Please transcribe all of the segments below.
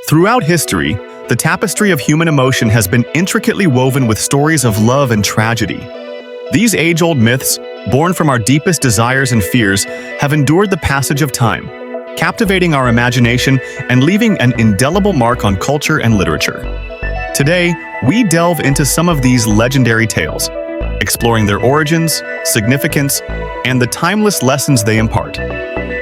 Throughout history, the tapestry of human emotion has been intricately woven with stories of love and tragedy. These age-old myths, born from our deepest desires and fears, have endured the passage of time, captivating our imagination and leaving an indelible mark on culture and literature. Today, we delve into some of these legendary tales, exploring their origins, significance, and the timeless lessons they impart.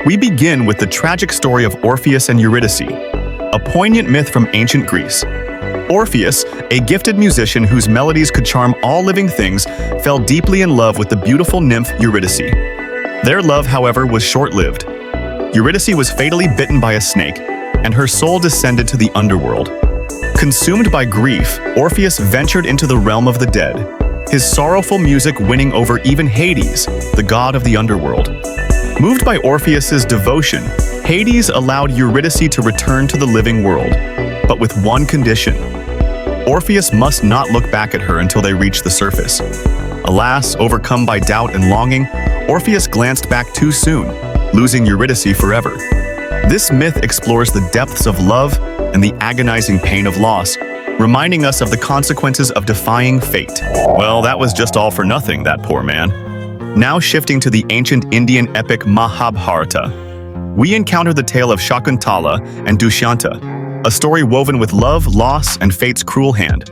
We begin with the tragic story of Orpheus and Eurydice, a poignant myth from ancient Greece. Orpheus, a gifted musician whose melodies could charm all living things, fell deeply in love with the beautiful nymph Eurydice. Their love, however, was short-lived. Eurydice was fatally bitten by a snake, and her soul descended to the underworld. Consumed by grief, Orpheus ventured into the realm of the dead, his sorrowful music winning over even Hades, the god of the underworld. Moved by Orpheus's devotion, Hades allowed Eurydice to return to the living world, but with one condition. Orpheus must not look back at her until they reach the surface. Alas, overcome by doubt and longing, Orpheus glanced back too soon, losing Eurydice forever. This myth explores the depths of love and the agonizing pain of loss, reminding us of the consequences of defying fate. Well, that was just all for nothing, that poor man. Now shifting to the ancient Indian epic Mahabharata, we encounter the tale of Shakuntala and Dushyanta, a story woven with love, loss, and fate's cruel hand.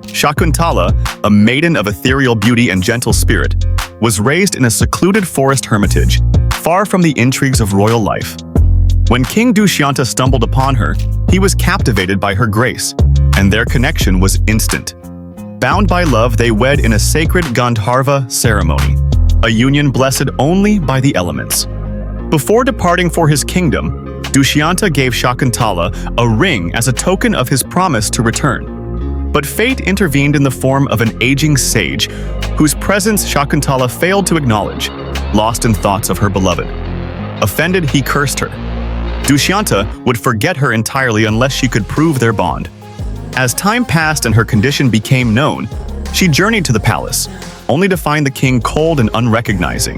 Shakuntala, a maiden of ethereal beauty and gentle spirit, was raised in a secluded forest hermitage, far from the intrigues of royal life. When King Dushyanta stumbled upon her, he was captivated by her grace, and their connection was instant. Bound by love, they wed in a sacred Gandharva ceremony, a union blessed only by the elements. Before departing for his kingdom, Dushyanta gave Shakuntala a ring as a token of his promise to return. But fate intervened in the form of an aging sage, whose presence Shakuntala failed to acknowledge, lost in thoughts of her beloved. Offended, he cursed her. Dushyanta would forget her entirely unless she could prove their bond. As time passed and her condition became known, she journeyed to the palace, only to find the king cold and unrecognizing.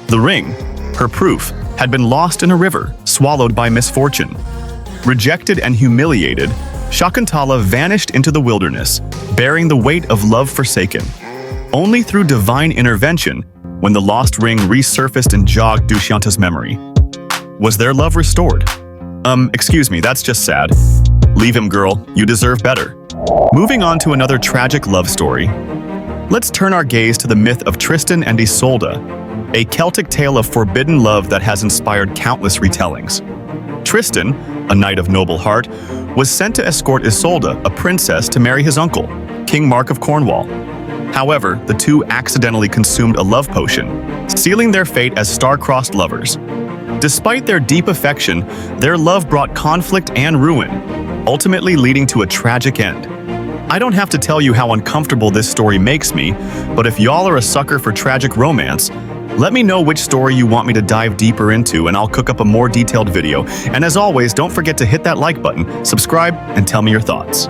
The ring, her proof, had been lost in a river, swallowed by misfortune. Rejected and humiliated, Shakuntala vanished into the wilderness, bearing the weight of love forsaken. Only through divine intervention, when the lost ring resurfaced and jogged Dushyanta's memory, was their love restored. Excuse me, that's just sad. Leave him, girl. You deserve better. Moving on to another tragic love story, let's turn our gaze to the myth of Tristan and Isolde, a Celtic tale of forbidden love that has inspired countless retellings. Tristan, a knight of noble heart, was sent to escort Isolde, a princess, to marry his uncle, King Mark of Cornwall. However, the two accidentally consumed a love potion, sealing their fate as star-crossed lovers. Despite their deep affection, their love brought conflict and ruin, ultimately leading to a tragic end. I don't have to tell you how uncomfortable this story makes me, but if y'all are a sucker for tragic romance, let me know which story you want me to dive deeper into and I'll cook up a more detailed video. And as always, don't forget to hit that like button, subscribe, and tell me your thoughts.